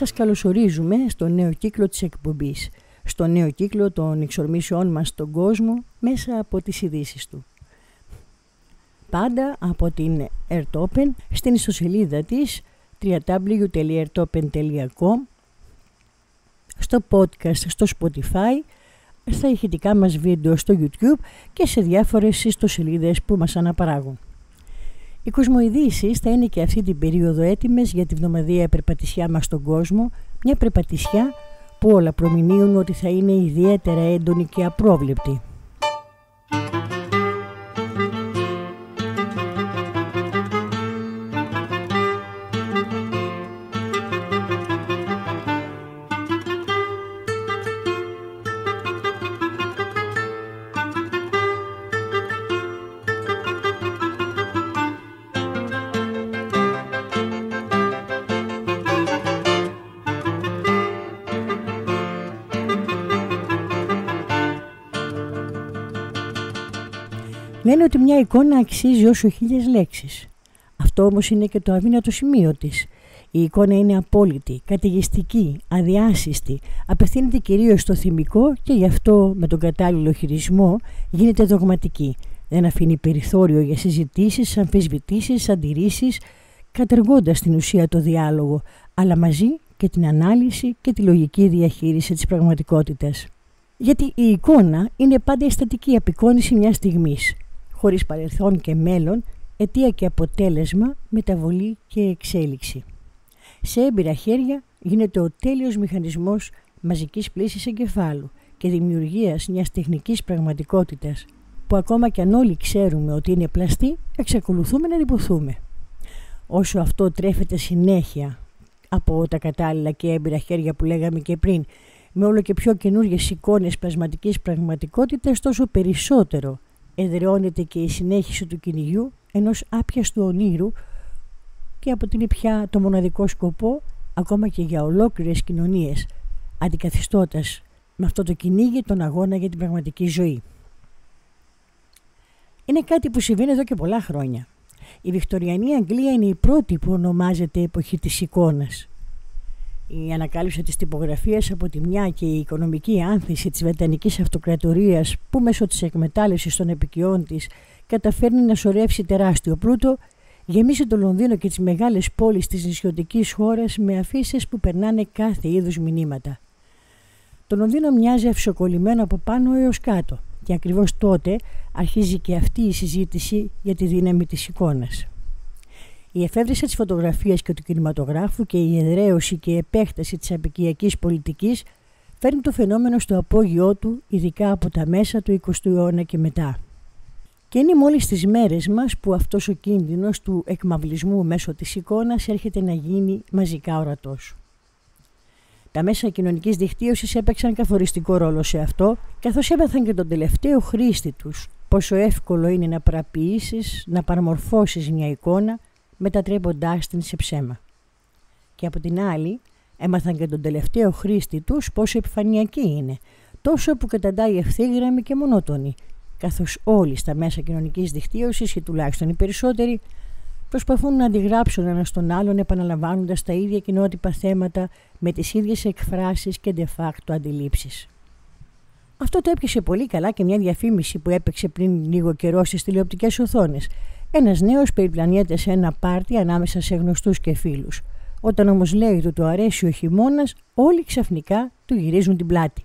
σας καλωσορίζουμε στο νέο κύκλο της εκπομπής, στο νέο κύκλο των εξορμήσεών μας στον κόσμο μέσα από τις ειδήσεις του. Πάντα από την Eartopen στην ιστοσελίδα της www.eartopen.com, στο podcast στο Spotify, στα ηχητικά μας βίντεο στο YouTube και σε διάφορες ιστοσελίδες που μας αναπαράγουν. Οι κοσμοειδήσεις θα είναι και αυτή την περίοδο έτοιμες για τη βδομαδιαία περπατησιά μας στον κόσμο, μια περπατησιά που όλα προμηνύουν ότι θα είναι ιδιαίτερα έντονη και απρόβλεπτη. Λένε ότι μια εικόνα αξίζει όσο 1000 λέξεις. Αυτό όμως είναι και το αδύνατο σημείο της. Η εικόνα είναι απόλυτη, καταιγιστική, αδιάσυστη, απευθύνεται κυρίως στο θυμικό και γι' αυτό με τον κατάλληλο χειρισμό γίνεται δογματική. Δεν αφήνει περιθώριο για συζητήσεις, αμφισβητήσεις, αντιρρήσεις, κατεργώντας στην ουσία το διάλογο, αλλά μαζί και την ανάλυση και τη λογική διαχείριση της πραγματικότητας. Γιατί η εικόνα είναι πάντα αισθητική απεικόνηση μιας στιγμής, χωρίς παρελθόν και μέλλον, αιτία και αποτέλεσμα, μεταβολή και εξέλιξη. Σε έμπειρα χέρια γίνεται ο τέλειος μηχανισμός μαζικής πλύσης εγκεφάλου και δημιουργίας μιας τεχνικής πραγματικότητας, που ακόμα κι αν όλοι ξέρουμε ότι είναι πλαστή, εξακολουθούμε να λιποθούμε. Όσο αυτό τρέφεται συνέχεια από τα κατάλληλα και έμπειρα χέρια που λέγαμε και πριν, με όλο και πιο καινούργιες εικόνες πλασματικής πραγματικότητας, τόσο περισσότερο εδραιώνεται και η συνέχιση του κυνηγιού ενός άπιαστου ονείρου και αποτελεί πια το μοναδικό σκοπό ακόμα και για ολόκληρες κοινωνίες, αντικαθιστώντας με αυτό το κυνήγι τον αγώνα για την πραγματική ζωή. Είναι κάτι που συμβαίνει εδώ και πολλά χρόνια. Η Βικτωριανή Αγγλία είναι η πρώτη που ονομάζεται εποχή της εικόνας. Η ανακάλυψη της τυπογραφίας από τη μια και η οικονομική άνθηση της Βρετανικής Αυτοκρατορίας, που μέσω της εκμετάλλευσης των επικειών της καταφέρνει να σωρεύσει τεράστιο πλούτο, γεμίσει το Λονδίνο και τις μεγάλες πόλεις της νησιωτικής χώρας με αφίσες που περνάνε κάθε είδους μηνύματα. Το Λονδίνο μοιάζει αυσοκολλημένο από πάνω έως κάτω και ακριβώς τότε αρχίζει και αυτή η συζήτηση για τη δύναμη της εικόνας. Η εφεύρεση της φωτογραφίας και του κινηματογράφου και η εδραίωση και η επέκταση της απικιακής πολιτικής φέρνει το φαινόμενο στο απόγειό του, ειδικά από τα μέσα του 20ου αιώνα και μετά. Και είναι μόλις στις μέρες μας που αυτός ο κίνδυνος του εκμαυλισμού μέσω της εικόνας έρχεται να γίνει μαζικά ορατός. Τα μέσα κοινωνικής δικτύωσης έπαιξαν καθοριστικό ρόλο σε αυτό, καθώς έμαθαν και τον τελευταίο χρήστη τους πόσο εύκολο είναι να παραποιήσεις, να παραμορφώσεις μια εικόνα, μετατρέποντάς την σε ψέμα. Και από την άλλη, έμαθαν και τον τελευταίο χρήστη τους πόσο επιφανειακή είναι, τόσο που καταντάει ευθύγραμμη και μονότονη, καθώς όλοι στα μέσα κοινωνικής δικτύωσης, ή τουλάχιστον οι περισσότεροι, προσπαθούν να αντιγράψουν ένα στον άλλον, επαναλαμβάνοντας τα ίδια κοινότυπα θέματα με τις ίδιες εκφράσεις και de facto αντιλήψεις. Αυτό το έπιασε πολύ καλά και μια διαφήμιση που έπαιξε πριν λίγο καιρό στις τηλεοπτικές οθόνες. Ένας νέος περιπλανιέται σε ένα πάρτι ανάμεσα σε γνωστούς και φίλους. Όταν όμως λέει του το αρέσει ο χειμώνας, όλοι ξαφνικά του γυρίζουν την πλάτη.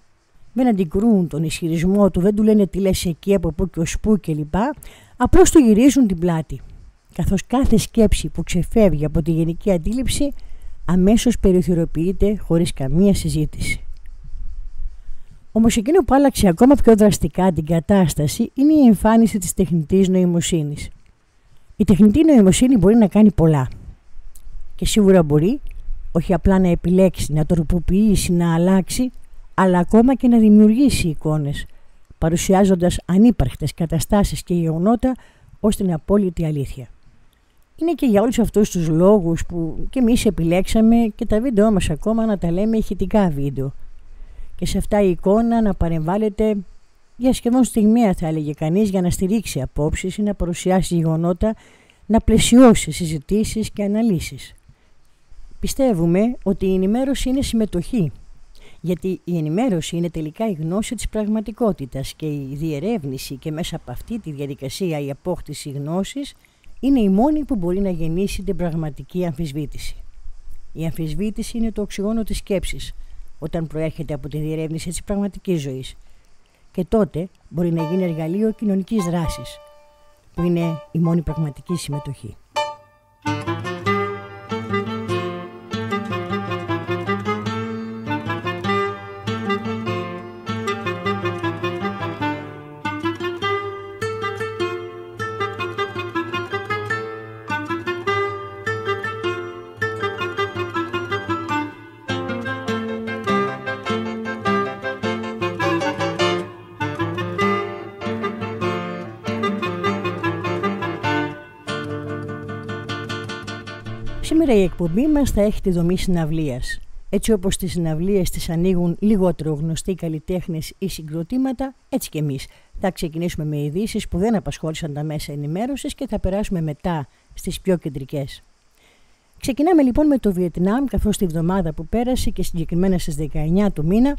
Δεν αντικρούν τον ισχυρισμό του, δεν του λένε τι λες εκεί, από πού και ως πού κλπ. Απλώς του γυρίζουν την πλάτη. Καθώς κάθε σκέψη που ξεφεύγει από τη γενική αντίληψη αμέσως περιθωριοποιείται χωρίς καμία συζήτηση. Όμως εκείνο που άλλαξε ακόμα πιο δραστικά την κατάσταση είναι η εμφάνιση της τεχνητής νοημοσύνης. Η τεχνητή νοημοσύνη μπορεί να κάνει πολλά. Και σίγουρα μπορεί όχι απλά να επιλέξει, να τροποποιήσει, να αλλάξει, αλλά ακόμα και να δημιουργήσει εικόνες, παρουσιάζοντας ανύπαρκτες καταστάσεις και γεγονότα ως την απόλυτη αλήθεια. Είναι και για όλους αυτούς τους λόγους που και εμείς επιλέξαμε και τα βίντεο μας ακόμα να τα λέμε ηχητικά βίντεο. Και σε αυτά η εικόνα να παρεμβάλλεται για σχεδόν στιγμιαία, θα έλεγε κανείς, για να στηρίξει απόψεις ή να παρουσιάσει γεγονότα, να πλαισιώσει συζητήσεις και αναλύσεις. Πιστεύουμε ότι η ενημέρωση είναι συμμετοχή, γιατί η ενημέρωση είναι τελικά η γνώση της πραγματικότητας και η διερεύνηση και μέσα από αυτή τη διαδικασία η απόκτηση γνώσης είναι η μόνη που μπορεί να γεννήσει την πραγματική αμφισβήτηση. Η αμφισβήτηση είναι το οξυγόνο της σκέψης όταν προέρχεται από τη διερεύνηση της πραγματικής ζωής και τότε μπορεί να γίνει εργαλείο κοινωνικής δράσης που είναι η μόνη πραγματική συμμετοχή. Σήμερα η εκπομπή μας θα έχει τη δομή συναυλίας. Έτσι όπως τις συναυλίες τις ανοίγουν λιγότερο γνωστοί καλλιτέχνες ή συγκροτήματα, έτσι και εμείς θα ξεκινήσουμε με ειδήσεις που δεν απασχόλησαν τα μέσα ενημέρωσης και θα περάσουμε μετά στις πιο κεντρικές. Ξεκινάμε λοιπόν με το Βιετνάμ, καθώς τη βδομάδα που πέρασε και συγκεκριμένα στις 19 του μήνα,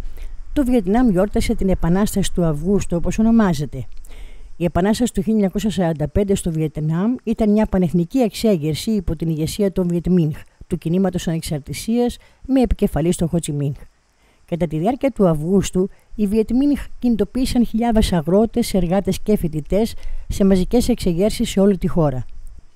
το Βιετνάμ γιόρτασε την Επανάσταση του Αυγούστου, όπως ονομάζεται. Η Επανάσταση του 1945 στο Βιετνάμ ήταν μια πανεθνική εξέγερση υπό την ηγεσία των Βιετ Μίνχ, του κινήματος ανεξαρτησίας, με επικεφαλής τον Χο Τσι Μίνχ. Κατά τη διάρκεια του Αυγούστου, οι Βιετ Μίνχ κινητοποίησαν χιλιάδες αγρότες, εργάτες και φοιτητές σε μαζικές εξεγέρσεις σε όλη τη χώρα.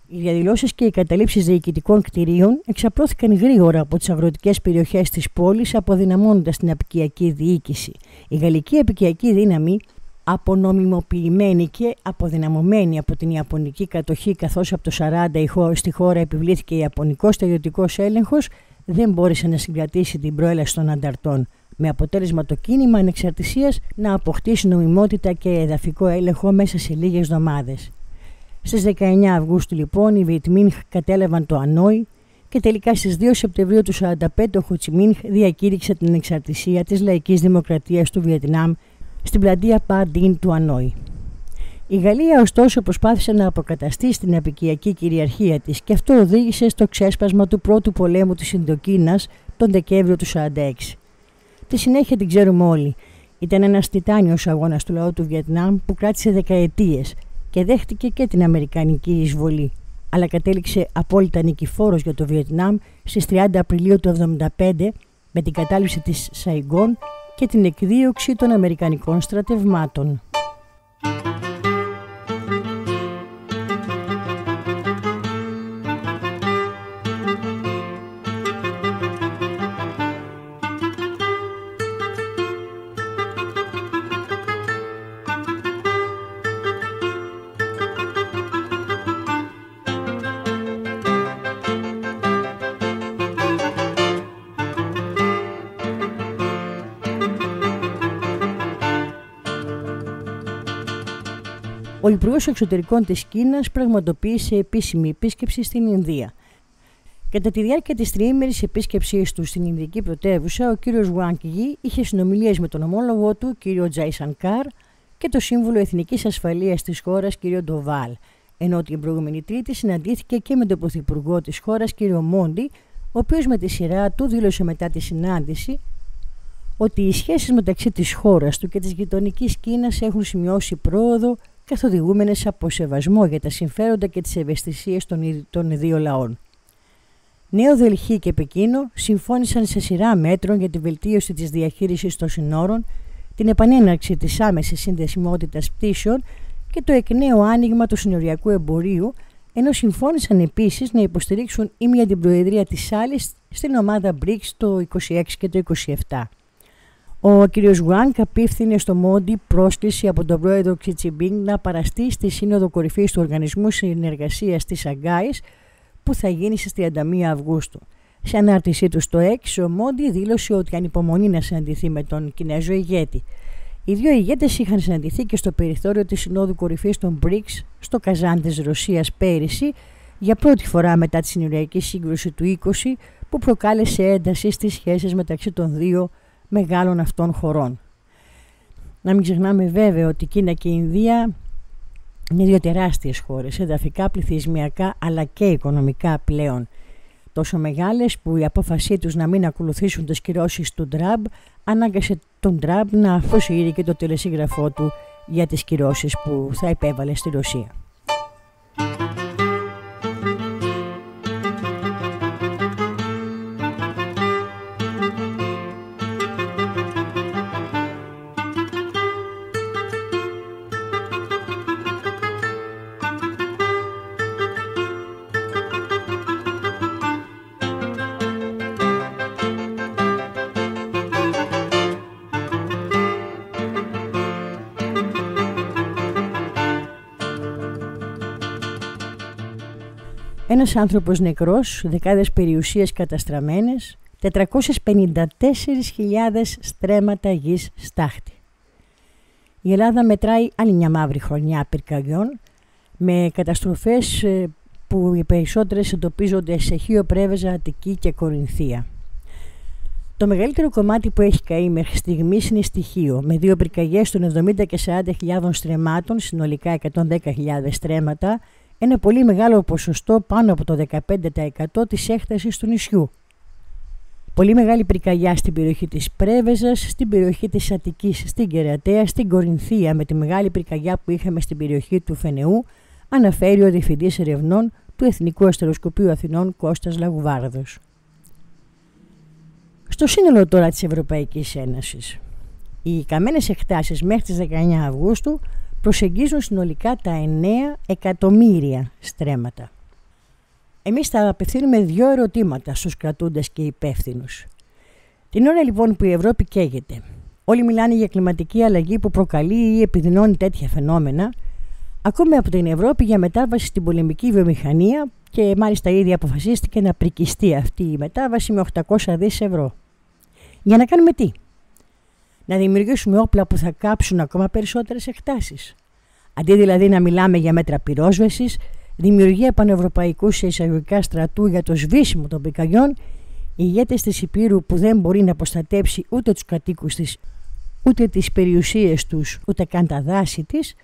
Οι διαδηλώσεις και οι καταλήψεις διοικητικών κτηρίων εξαπλώθηκαν γρήγορα από τις αγροτικές περιοχές της πόλης, αποδυναμώνοντας την απικιακή διοίκηση. Η γαλλική απικιακή δύναμη, απονομιμοποιημένη και αποδυναμωμένη από την Ιαπωνική κατοχή, καθώς από το 1940 στη χώρα επιβλήθηκε ιαπωνικός στρατιωτικός έλεγχος, δεν μπόρεσε να συγκρατήσει την προέλαση των ανταρτών, με αποτέλεσμα το κίνημα ανεξαρτησίας να αποκτήσει νομιμότητα και εδαφικό έλεγχο μέσα σε λίγες εβδομάδες. Στις 19 Αυγούστου λοιπόν οι Βιετ Μίνχ κατέλαβαν το Ανόη και τελικά στις 2 Σεπτεμβρίου του 1945 ο Χο Τσι Μίνχ διακήρυξε την ανεξαρτησία της λαϊκής δημοκρατίας του Βιετνάμ στην πλατεία Πα Ντίν του Ανόη. Η Γαλλία ωστόσο προσπάθησε να αποκαταστήσει την απικιακή κυριαρχία της και αυτό οδήγησε στο ξέσπασμα του πρώτου πολέμου της Ινδοκίνας τον Δεκέμβριο του 1946. Τη συνέχεια την ξέρουμε όλοι. Ήταν ένας τιτάνιος αγώνας του λαού του Βιετνάμ που κράτησε δεκαετίες και δέχτηκε και την αμερικανική εισβολή, αλλά κατέληξε απόλυτα νικηφόρος για το Βιετνάμ στις 30 Απριλίου του 1975 με την κατάληψη της Σαϊγκόν και την εκδίωξη των αμερικανικών στρατευμάτων. Ο Υπουργός Εξωτερικών της Κίνας πραγματοποίησε επίσημη επίσκεψη στην Ινδία. Κατά τη διάρκεια της τριήμερης επίσκεψής του στην Ινδική πρωτεύουσα, ο κύριος Wang Yi είχε συνομιλίες με τον ομόλογο του, κύριο Τζαϊσανκάρ, και το σύμβουλο Εθνικής Ασφαλείας της χώρας, κύριο Ντοβάλ, ενώ την προηγούμενη Τρίτη συναντήθηκε και με τον Πρωθυπουργό της χώρας, κύριο Μόντι, ο οποίος με τη σειρά του δήλωσε μετά τη συνάντηση ότι οι σχέσεις μεταξύ της χώρας του και της γειτονικής Κίνας έχουν σημειώσει πρόοδο, καθοδηγούμενες από σεβασμό για τα συμφέροντα και τις ευαισθησίες των δύο λαών. Νέο Δελχή και Πεκίνο συμφώνησαν σε σειρά μέτρων για τη βελτίωση της διαχείρισης των συνόρων, την επανέναρξη της άμεσης συνδεσιμότητας πτήσεων και το εκ νέου άνοιγμα του συνοριακού εμπορίου, ενώ συμφώνησαν επίσης να υποστηρίξουν η μία την προεδρία της άλλης στην ομάδα BRICS το 26 και το 27. Ο κ. Γουάνγκ απίφθινε στο Μόντι πρόσκληση από τον πρόεδρο Ξι Τζινπίνγκ να παραστεί στη Σύνοδο Κορυφής του Οργανισμού Συνεργασίας της Σαγκάης που θα γίνει στις 31 Αυγούστου. Σε ανάρτησή του στο X, ο Μόντι δήλωσε ότι ανυπομονεί να συναντηθεί με τον Κινέζο ηγέτη. Οι δύο ηγέτες είχαν συναντηθεί και στο περιθώριο της Συνόδου Κορυφής των BRICS στο Καζάν της Ρωσίας πέρυσι, για πρώτη φορά μετά τη συνοριακή σύγκρουση του 20 που προκάλεσε ένταση στις σχέσεις μεταξύ των δύο μεγάλων αυτών χωρών. Να μην ξεχνάμε βέβαια ότι η Κίνα και η Ινδία είναι δύο τεράστιες χώρες, εδαφικά, πληθυσμιακά αλλά και οικονομικά πλέον. τόσο μεγάλες που η απόφασή τους να μην ακολουθήσουν τις κυρώσεις του Τραμπ ανάγκασε τον Τραμπ να αποσύρει και το τελεσίγραφό του για τις κυρώσεις που θα επέβαλε στη Ρωσία. Ένας άνθρωπος νεκρός, δεκάδες περιουσίες καταστραμμένες, 454.000 στρέμματα γης στάχτη. Η Ελλάδα μετράει άλλη μια μαύρη χρονιά πυρκαγιών, με καταστροφές που οι περισσότερες εντοπίζονται σε Χίο, Πρέβεζα, Αττική και Κορινθία. Το μεγαλύτερο κομμάτι που έχει καεί μέχρι στιγμής είναι στη Χίο, με 2 πυρκαγιές των 70 και 40.000 στρεμμάτων, συνολικά 110.000 στρέμματα, ένα πολύ μεγάλο ποσοστό, πάνω από το 15% της έκτασης του νησιού. Πολύ μεγάλη πυρκαγιά στην περιοχή της Πρέβεζας, στην περιοχή της Αττικής, στην Κερατέα, στην Κορινθία, με τη μεγάλη πυρκαγιά που είχαμε στην περιοχή του Φενεού, αναφέρει ο Διευθυντής Ερευνών του Εθνικού Αστεροσκοπείου Αθηνών, Κώστας Λαγουβάρδος. Στο σύνολο τώρα της Ευρωπαϊκής Ένωσης, οι καμένες εκτάσεις μέχρι τις 19 Αυγούστου προσεγγίζουν συνολικά τα 9 εκατομμύρια στρέμματα. Εμείς θα απευθύνουμε 2 ερωτήματα στους κρατούντες και υπεύθυνους. Την ώρα λοιπόν που η Ευρώπη καίγεται, όλοι μιλάνε για κλιματική αλλαγή που προκαλεί ή επιδεινώνει τέτοια φαινόμενα, ακόμη από την Ευρώπη για μετάβαση στην πολεμική βιομηχανία, και μάλιστα ήδη αποφασίστηκε να πρικιστεί αυτή η μετάβαση με 800 δις ευρώ. Για να κάνουμε τι? Να δημιουργήσουμε όπλα που θα κάψουν ακόμα περισσότερες εκτάσεις. Αντί δηλαδή να μιλάμε για μέτρα πυρόσβεσης, δημιουργία πανευρωπαϊκού σε εισαγωγικά στρατού για το σβήσιμο των πυρκαγιών, οι ηγέτες της Υπήρου που δεν μπορεί να προστατέψει ούτε τους κατοίκους της, ούτε τις περιουσίες τους, ούτε καν τα δάση της,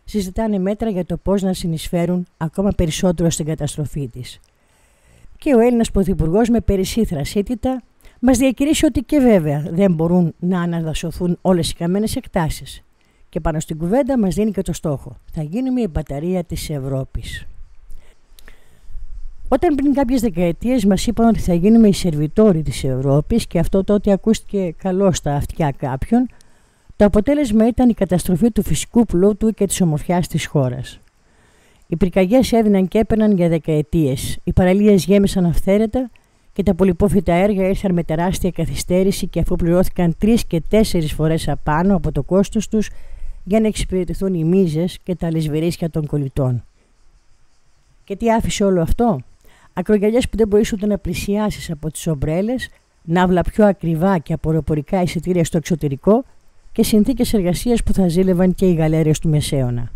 συζητάνε μέτρα για το πώς να συνεισφέρουν ακόμα περισσότερο στην καταστροφή της. Και ο Έλληνας Πρωθυπουργός με περισσή θρασίτητα μας διακηρύσει ότι και βέβαια δεν μπορούν να αναδασωθούν όλες οι καμένες εκτάσεις. Και πάνω στην κουβέντα μας δίνει και το στόχο. Θα γίνουμε η μπαταρία της Ευρώπης. Όταν πριν κάποιες δεκαετίες μας είπαν ότι θα γίνουμε οι σερβιτόροι της Ευρώπης, και αυτό τότε ακούστηκε καλό στα αυτιά κάποιων, το αποτέλεσμα ήταν η καταστροφή του φυσικού πλούτου και της ομορφιάς της χώρας. Οι πυρκαγιές έδιναν και έπαιρναν για δεκαετίες, οι παραλίες γέμισαν αυθαίρετα και τα πολυπόφητα έργα ήρθαν με τεράστια καθυστέρηση, και αφού πληρώθηκαν 3 και 4 φορές απάνω από το κόστος τους για να εξυπηρετηθούν οι μίζες και τα λησβερίσια των κολλητών. Και τι άφησε όλο αυτό? Ακρογιαλιές που δεν μπορείς ούτε να πλησιάσεις από τις ομπρέλες, ναύλα πιο ακριβά και από αεροπορικά εισιτήρια στο εξωτερικό και συνθήκες εργασίας που θα ζήλευαν και οι γαλέρες του Μεσαίωνα.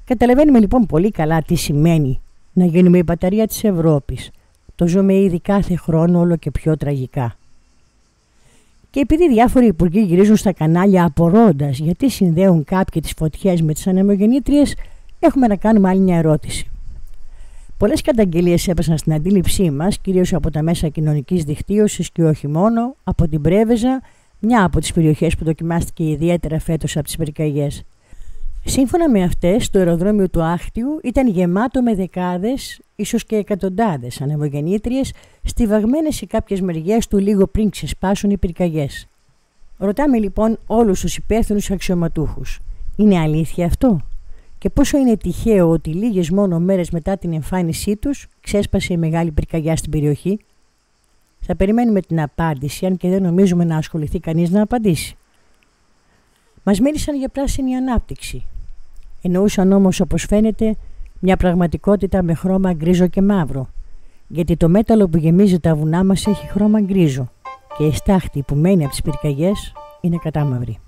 Καταλαβαίνουμε λοιπόν πολύ καλά τι σημαίνει να γίνουμε η μπαταρία της Ευρώπης. Το ζούμε ήδη κάθε χρόνο όλο και πιο τραγικά. Και επειδή διάφοροι υπουργοί γυρίζουν στα κανάλια απορρώντας γιατί συνδέουν κάποιοι τις φωτιές με τις ανεμογεννήτριες, έχουμε να κάνουμε άλλη μια ερώτηση. Πολλές καταγγελίες έπεσαν στην αντίληψή μας, κυρίως από τα μέσα κοινωνικής δικτύωσης και όχι μόνο, από την Πρέβεζα, μια από τις περιοχές που δοκιμάστηκε ιδιαίτερα φέτος από τις πυρκαγιές. Σύμφωνα με αυτές, το αεροδρόμιο του Άχτιου ήταν γεμάτο με δεκάδες, ίσως και εκατοντάδες ανεμογεννήτριες, στιβαγμένες σε κάποιες μεριές του λίγο πριν ξεσπάσουν οι πυρκαγιές. Ρωτάμε λοιπόν όλους τους υπεύθυνους αξιωματούχους. Είναι αλήθεια αυτό? Και πόσο είναι τυχαίο ότι λίγες μόνο μέρες μετά την εμφάνισή τους ξέσπασε η μεγάλη πυρκαγιά στην περιοχή? Θα περιμένουμε την απάντηση, αν και δεν νομίζουμε να ασχοληθεί κανείς να απαντήσει. Μας μίλησαν για πράσινη ανάπτυξη. Εννοούσαν όμως, όπως φαίνεται, μια πραγματικότητα με χρώμα γκρίζο και μαύρο, γιατί το μέταλλο που γεμίζει τα βουνά μας έχει χρώμα γκρίζο και η στάχτη που μένει από τις πυρκαγιές είναι κατάμαυρη.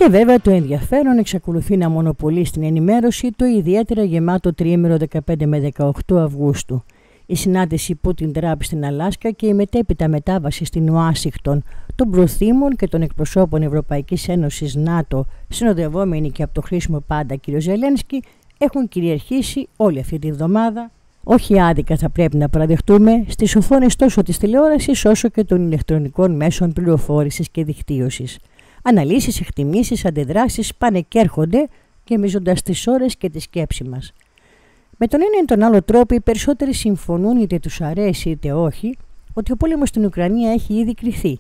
Και βέβαια το ενδιαφέρον εξακολουθεί να μονοπολεί στην ενημέρωση το ιδιαίτερα γεμάτο τριήμερο 15 με 18 Αυγούστου. Η συνάντηση Πούτιν-Τραμπ στην Αλάσκα και η μετέπειτα μετάβαση στην Ουάσιγκτον των προθήμων και των εκπροσώπων Ευρωπαϊκής Ένωσης ΝΑΤΟ, συνοδευόμενοι και από το χρήσιμο πάντα κ. Ζελένσκι, έχουν κυριαρχήσει όλη αυτή τη βδομάδα. Όχι άδικα θα πρέπει να παραδεχτούμε στις οθόνες τόσο της τηλεόρασης όσο και των ηλεκτρονικών μέσων πληροφόρησης και δικτύωσης. Αναλύσεις, εκτιμήσεις, αντιδράσεις πάνε και έρχονται γεμίζοντας τις ώρες και τη σκέψη μας. Με τον ένα ή τον άλλο τρόπο οι περισσότεροι συμφωνούν, είτε τους αρέσει είτε όχι, ότι ο πόλεμος στην Ουκρανία έχει ήδη κριθεί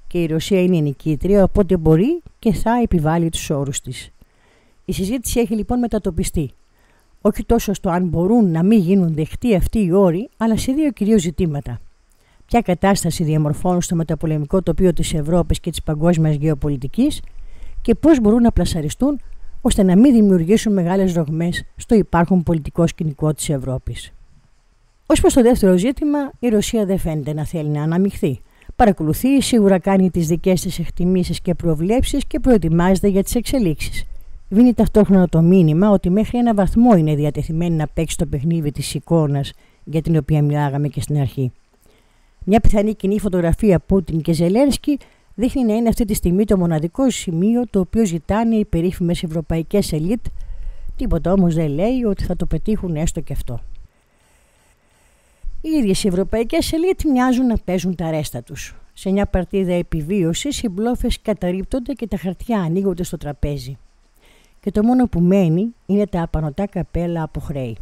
και η Ρωσία είναι η νικήτρια, οπότε μπορεί και θα επιβάλλει τους όρους της. Η συζήτηση έχει λοιπόν μετατοπιστεί. Όχι τόσο στο αν μπορούν να μην γίνουν δεκτοί αυτοί οι όροι, αλλά σε δύο κυρίως ζητήματα. Ποια κατάσταση διαμορφώνουν στο μεταπολεμικό τοπίο της Ευρώπης και της παγκόσμιας γεωπολιτικής και πώς μπορούν να πλασαριστούν ώστε να μην δημιουργήσουν μεγάλες ρογμές στο υπάρχον πολιτικό σκηνικό της Ευρώπης. Ως προς το δεύτερο ζήτημα, η Ρωσία δεν φαίνεται να θέλει να αναμειχθεί. Παρακολουθεί, σίγουρα κάνει τις δικές της εκτιμήσεις και προβλέψεις και προετοιμάζεται για τις εξελίξεις. Δίνει ταυτόχρονα το μήνυμα ότι μέχρι ένα βαθμό είναι διατεθειμένη να παίξει το παιχνίδι της εικόνας για την οποία μιλάγαμε και στην αρχή. Μια πιθανή κοινή φωτογραφία Πούτιν και Ζελένσκι δείχνει να είναι αυτή τη στιγμή το μοναδικό σημείο το οποίο ζητάνε οι περίφημες ευρωπαϊκές ελίτ, τίποτα όμως δεν λέει ότι θα το πετύχουν έστω και αυτό. Οι ίδιες οι ευρωπαϊκές ελίτ μοιάζουν να παίζουν τα ρέστα τους. Σε μια παρτίδα επιβίωσης οι μπλόφες καταρρίπτονται και τα χαρτιά ανοίγονται στο τραπέζι. Και το μόνο που μένει είναι τα απανωτά καπέλα από χρέη.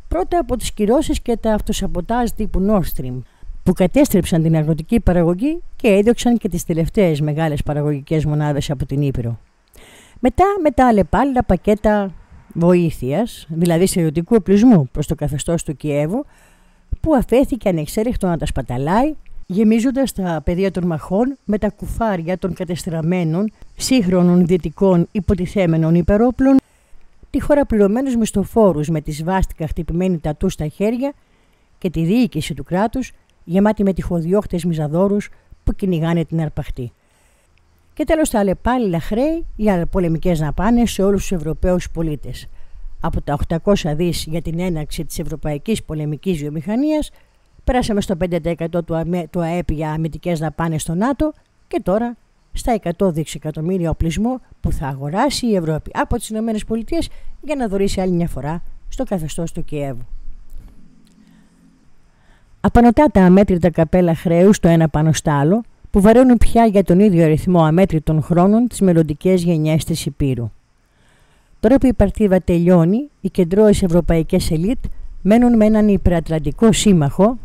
Πρώτα από τις κυρώσεις και τα αυτοσαμποτάζ τύπου Nord Stream, που κατέστρεψαν την αγροτική παραγωγή και έδιωξαν και τις τελευταίες μεγάλες παραγωγικές μονάδες από την Ήπειρο. Μετά με τα αλλεπάλληλα πακέτα βοήθειας, δηλαδή στρατιωτικού οπλισμού προς το καθεστώς του Κιέβου, που αφέθηκε ανεξέλεγκτο να τα σπαταλάει, γεμίζοντας τα πεδία των μαχών με τα κουφάρια των κατεστραμμένων σύγχρονων δυτικών υποτιθέμενων υπερόπλων, τη χώρα πληρωμένους μισθοφόρους με τη σβάστικα χτυπημένη τατού στα χέρια και τη διοίκηση του κράτους γεμάτη με τυχοδιώχτες μιζαδόρους που κυνηγάνε την αρπαχτή. Και τέλος τα αλλεπάλληλα χρέη για πολεμικές δαπάνες σε όλους τους Ευρωπαίους πολίτες. Από τα 800 δις για την έναρξη της ευρωπαϊκής πολεμικής βιομηχανίας, πέρασαμε στο 5% του ΑΕΠ για αμυντικές δαπάνες στο ΝΑΤΟ και τώρα στα 100 δισεκατομμύρια οπλισμό που θα αγοράσει η Ευρώπη από τις ΗΠΑ για να δωρήσει άλλη μια φορά στο καθεστώς του Κιέβου. Απανωτά τα αμέτρητα καπέλα χρέους το ένα πάνω στο άλλο, που βαραίνουν πια για τον ίδιο αριθμό αμέτρητων χρόνων τις μελλοντικές γενιές της Υπήρου. Τώρα που η παρτίδα τελειώνει, οι κεντρώες ευρωπαϊκές ελίτ μένουν με έναν υπερατλαντικό σύμμαχο,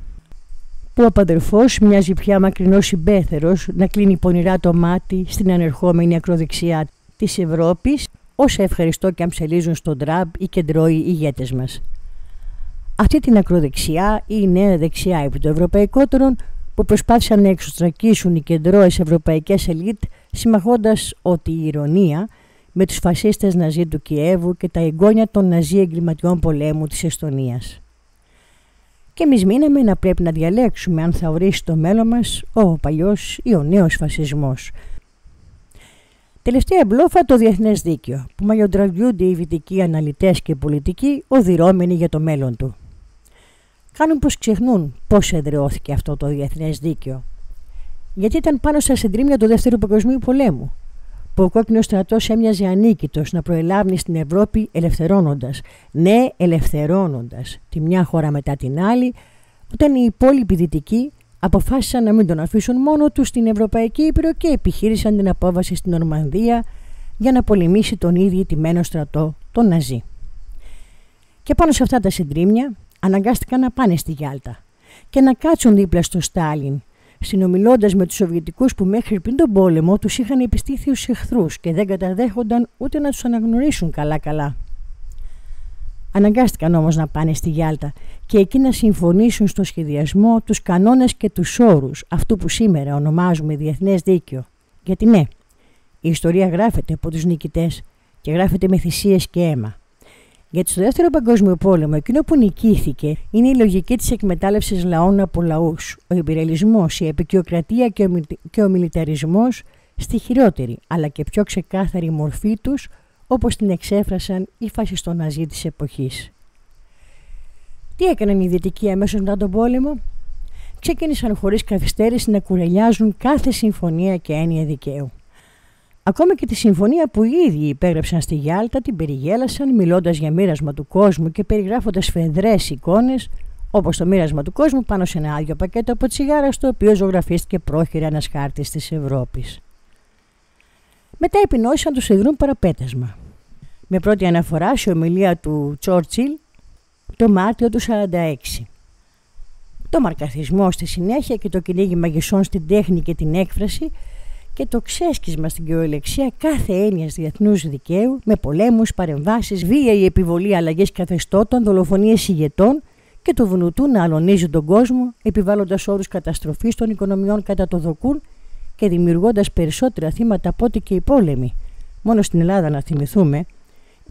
που ο παδερφός μοιάζει πια μακρινός συμπέθερος να κλείνει πονηρά το μάτι στην ανερχόμενη ακροδεξιά της Ευρώπης, όσα ευχαριστώ και αμψελίζουν στον Τραμπ οι κεντρώοι ηγέτες μας. Αυτή την ακροδεξιά ή η νέα δεξιά επί το ευρωπαϊκότερον, που προσπάθησαν να εξωστρακίσουν οι κεντρώες ευρωπαϊκές ελίτ, συμμαχώντας ότι η ηρωνία με τους φασίστες Ναζί του Κιέβου και τα εγγόνια των Ναζί εγκληματιών πολέμου της Εστονίας. Και εμείς μείναμε να πρέπει να διαλέξουμε αν θα ορίσει το μέλλον μας ο παλιός ή ο νέος φασισμός. Τελευταία μπλόφα το διεθνές δίκαιο, που μαλλιοντραβιούνται οι δυτικοί αναλυτές και πολιτικοί οδυρώμενοι για το μέλλον του. Κάνουν πως ξεχνούν πώς εδραιώθηκε αυτό το διεθνές δίκαιο. Γιατί ήταν πάνω στα συντρίμμια του Δεύτερου Παγκοσμίου Πολέμου, που ο κόκκινος στρατός έμοιαζε ανίκητος να προελάβει στην Ευρώπη ελευθερώνοντας, ναι ελευθερώνοντας τη μια χώρα μετά την άλλη, όταν οι υπόλοιποι δυτικοί αποφάσισαν να μην τον αφήσουν μόνο του στην Ευρωπαϊκή Ήπειρο και επιχείρησαν την απόβαση στην Νορμανδία για να πολεμήσει τον ίδιο τιμένο στρατό, τον Ναζί. Και πάνω σε αυτά τα συντρίμμια αναγκάστηκαν να πάνε στη Γιάλτα και να κάτσουν δίπλα στο Στάλιν, συνομιλώντας με τους Σοβιετικούς που μέχρι πριν τον πόλεμο τους είχαν επιστήθει ως εχθρούς και δεν καταδέχονταν ούτε να τους αναγνωρίσουν καλά-καλά. Αναγκάστηκαν όμως να πάνε στη Γιάλτα και εκεί να συμφωνήσουν στο σχεδιασμό, τους κανόνες και τους όρους αυτού που σήμερα ονομάζουμε διεθνές δίκαιο. Γιατί ναι, η ιστορία γράφεται από τους νικητές και γράφεται με θυσίες και αίμα. Γιατί στο Δεύτερο Παγκόσμιο Πόλεμο εκείνο που νικήθηκε είναι η λογική της εκμετάλλευσης λαών από λαούς, ο ιμπεριαλισμός, η επικιοκρατία και ο μιλιταρισμός στη χειρότερη αλλά και πιο ξεκάθαρη μορφή τους, όπως την εξέφρασαν οι φασιστοναζί της εποχής. Τι έκαναν οι Δυτικοί αμέσως μετά τον πόλεμο? Ξεκίνησαν χωρίς καθυστέρηση να κουρελιάζουν κάθε συμφωνία και έννοια δικαίου. Ακόμα και τη συμφωνία που οι ίδιοι υπέγραψαν στη Γιάλτα την περιγέλασαν, μιλώντας για μοίρασμα του κόσμου και περιγράφοντας φεδρές εικόνες, όπως το μοίρασμα του κόσμου πάνω σε ένα άδειο πακέτο από τσιγάρα, στο οποίο ζωγραφίστηκε πρόχειρα ένας χάρτης της Ευρώπης. Μετά επινόησαν το σιδηρούν παραπέτασμα, με πρώτη αναφορά σε ομιλία του Τσόρτσιλ το Μάρτιο του 1946. Το μαρκαθισμό στη συνέχεια και το κυνήγι μαγισσών στην τέχνη και την έκφραση και το ξέσκισμα στην κυριολεξία κάθε έννοιας διεθνούς δικαίου, με πολέμους, παρεμβάσεις, βίαιη επιβολή αλλαγής καθεστώτων, δολοφονίες ηγετών και το βουνουτού να αλωνίζει τον κόσμο, επιβάλλοντας όρους καταστροφής των οικονομιών κατά το δοκούν και δημιουργώντας περισσότερα θύματα από ό,τι και οι πόλεμοι. Μόνο στην Ελλάδα, να θυμηθούμε,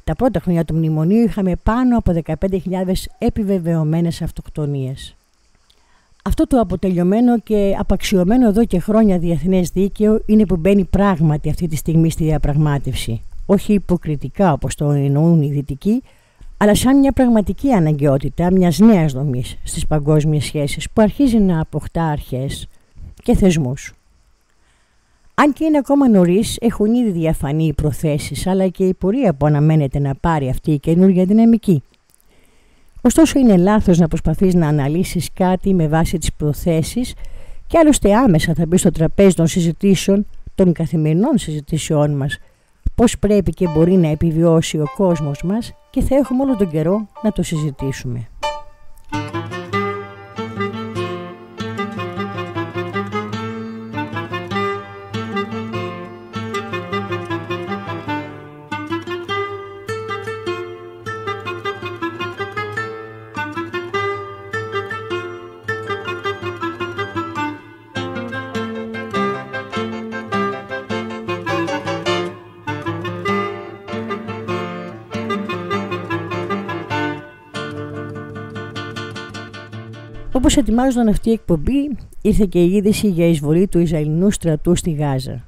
τα πρώτα χρόνια του μνημονίου είχαμε πάνω από 15.000 επιβεβαιωμένες αυτοκτονίες. Αυτό το αποτελειωμένο και απαξιωμένο εδώ και χρόνια διεθνές δίκαιο είναι που μπαίνει πράγματι αυτή τη στιγμή στη διαπραγμάτευση. Όχι υποκριτικά όπως το εννοούν οι Δυτικοί, αλλά σαν μια πραγματική αναγκαιότητα μιας νέας δομής στις παγκόσμιες σχέσεις που αρχίζει να αποκτά αρχές και θεσμούς. Αν και είναι ακόμα νωρίς, έχουν ήδη διαφανεί οι προθέσεις, αλλά και η πορεία που αναμένεται να πάρει αυτή η καινούργια δυναμική. Ωστόσο, είναι λάθος να προσπαθείς να αναλύσεις κάτι με βάση τις προθέσεις και άλλωστε άμεσα θα μπει στο τραπέζι των συζητήσεων, των καθημερινών συζητήσεών μας, πώς πρέπει και μπορεί να επιβιώσει ο κόσμος μας και θα έχουμε όλο τον καιρό να το συζητήσουμε. Όπως ετοιμάζονταν αυτή η εκπομπή, ήρθε και η είδηση για εισβολή του Ισραηλινού στρατού στη Γάζα.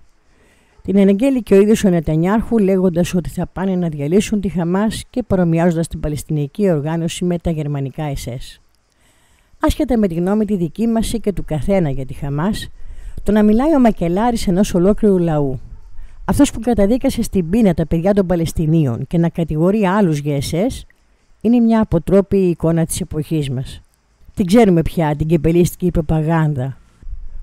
Την αναγγέλει και ο ίδιος ο Νετανιάχου, λέγοντας ότι θα πάνε να διαλύσουν τη Χαμάς και παρομοιάζοντας την Παλαιστινική οργάνωση με τα γερμανικά SS. Άσχετα με τη γνώμη τη δική μας ή και του καθένα για τη Χαμάς, το να μιλάει ο μακελάρης ενός ολόκληρου λαού, αυτός που καταδίκασε στην πείνα τα παιδιά των Παλαιστινίων και να κατηγορεί άλλους για SS, είναι μια αποτρόπαιη εικόνα της εποχής μας. Την ξέρουμε πια, την κεμπελίστικη προπαγάνδα,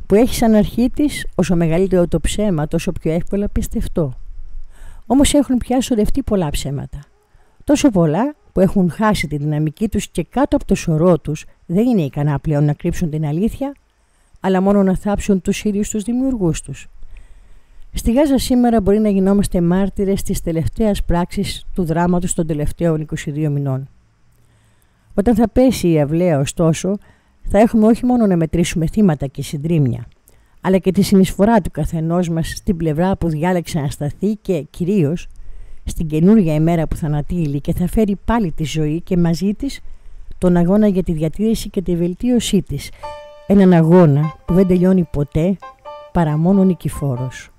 που έχει σαν αρχή της όσο μεγαλύτερο το ψέμα, τόσο πιο εύκολα πιστευτό. Όμως έχουν πια σωρευτεί πολλά ψέματα. Τόσο πολλά που έχουν χάσει τη δυναμική τους και κάτω από το σωρό τους δεν είναι ικανά πλέον να κρύψουν την αλήθεια, αλλά μόνο να θάψουν τους ίδιους τους δημιουργούς τους. Στη Γάζα σήμερα μπορεί να γινόμαστε μάρτυρες της τελευταίας πράξης του δράματος των τελευταίων 22 μηνών. Όταν θα πέσει η αυλαία, ωστόσο, θα έχουμε όχι μόνο να μετρήσουμε θύματα και συντρίμμια, αλλά και τη συνεισφορά του καθενός μας στην πλευρά που διάλεξε να σταθεί και κυρίως στην καινούργια ημέρα που θα ανατείλει και θα φέρει πάλι τη ζωή και μαζί της τον αγώνα για τη διατήρηση και τη βελτίωσή της. Έναν αγώνα που δεν τελειώνει ποτέ παρά μόνο νικηφόρος.